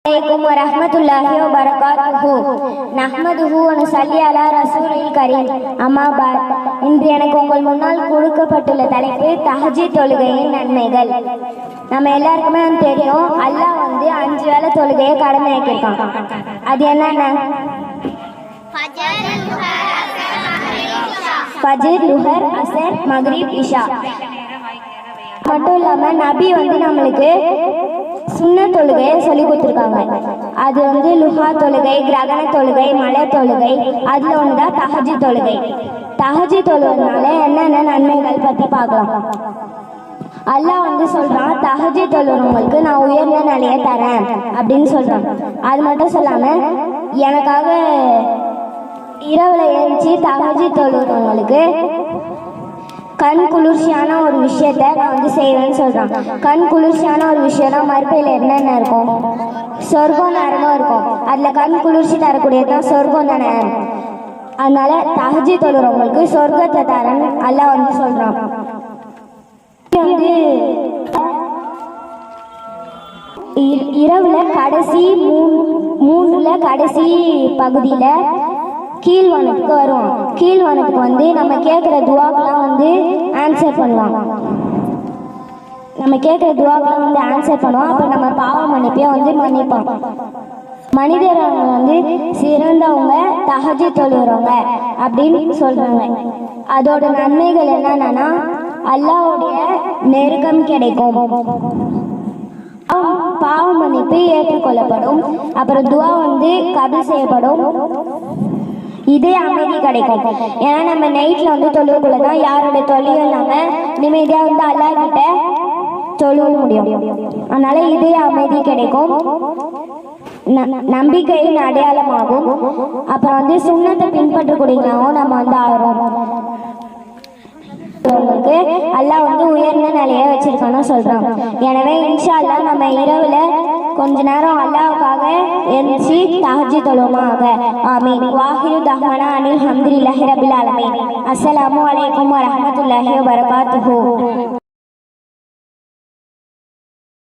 Assalamualaikum warahmatullahi wabarakatuh. நஹ்மதுஹு வ நுஸல்லி அலா ரசூலில் கரீம். அம்மா பாத். இன்று எனக்கு உங்கள் முன்னால் கொடுக்கப்பட்டுள்ள தலைப்பு தஹஜ்ஜுத் தொழுகையின் நன்மைகள். நம்ம எல்லாருக்குமே தெரியும், அல்லாஹ் 5 வேளை தொழுகையை கடமையாக்கியிருக்கான். அது என்னென்ன? ஃபஜ்ர், லுஹர், அஸர், மக்ரிப், இஷா. மட்டும் இல்லாம நபி நம்மளுக்கு சுன்னத் தொழுகையை சொல்லி கொடுத்துருக்காங்க. அது லுஹா தொழுகை, கிரகண தொழுகை, மலை தொழுகை. அதுல ஒண்ணுதான் தஹஜ்ஜுத் தொழுகை. தஹஜ்ஜுத் தொழுவதனால என்னென்ன நன்மைகள் பத்தி பார்க்கலாம். அல்லாஹ் சொல்றான், தஹஜ்ஜுத் தொழுவங்களுக்கு நான் உயர்ந்த நிலையை தரேன் அப்படின்னு சொல்றான். அது மட்டும் சொல்லாம எனக்காக இரவுல எழுந்துச்சு தஹஜ்ஜுத் தொழுவங்களுக்கு கண் குளிர்ச்சியான ஒரு விஷயத்த நான் செய்வேன்னு சொல்றான். கண் குளிர்ச்சியான ஒரு விஷயம்னா மறுபையில என்னென்ன இருக்கும்? சொர்க்கம், நரகம் இருக்கும். அதுல கண் குளிர்ச்சி தரக்கூடியதான் சொர்க்கம் தானே. அதனால தஹஜ்ஜுத் தொழுறவங்களுக்கு சொர்க்கத்தை தரேன் அல்லாஹ் சொல்றான். இரவுல கடைசி மூணுல கடைசி பகுதியில கீழ்வானத்துக்கு வருவோம். கீழ்வானத்துக்கு நம்ம கேட்குற துவாக்கெல்லாம் ஆன்சர் பண்ணுவாங்க. நம்ம கேட்குற துவாக்கெல்லாம் ஆன்சர் பண்ணுவோம். அப்போ நம்ம பாவ மன்னிப்பையும் மன்னிப்போம். மனிதர்கள் சிறந்தவங்க தஹஜ்ஜுத் தொழுகிறவங்க அப்படின்னு சொல்றாங்க. அதோட நன்மைகள் என்னன்னா, அல்லாஹ்வுடைய நெருக்கம் கிடைக்கும், பாவ மன்னிப்பு ஏற்றுக்கொள்ளப்படும், அப்புறம் துவா கபூல் செய்யப்படும், இதே அமைதி கிடைக்கும். ஏன்னா நம்ம நைட்ல தொழுவுக்குள்ளதான் யாரோட தொழிலும் இல்லாம நிம்மதியா அல்லாஹ் கிட்ட தொழுவ முடியும். அதனால இதே அமைதி கிடைக்கும், நம்பிக்கையின் அடையாளமாகும். அப்புறம் சுன்னத்தை பின்பற்றக்கூடியவங்களும் நம்ம ஆகிறோம். அல்லாஹ் உயர்ந்த நிலையை வச்சிருக்கான்னு சொல்றான். எனவே இன்ஷா அல்லாஹ் நம்ம இரவுல கொஞ்ச நேரம் அல்லாஹ்வுக்காக எழுந்துச்சு தஹஜ்ஜுத் தொழுவோமாக. ஆமீன். வாஹிரு தஹ்வானா அனில் ஹம்துலில்லாஹி ரப்பில் ஆலமீன். அஸ்ஸலாமு அலைக்கும் வரஹ்மத்துல்லாஹி வபரகாத்துஹு.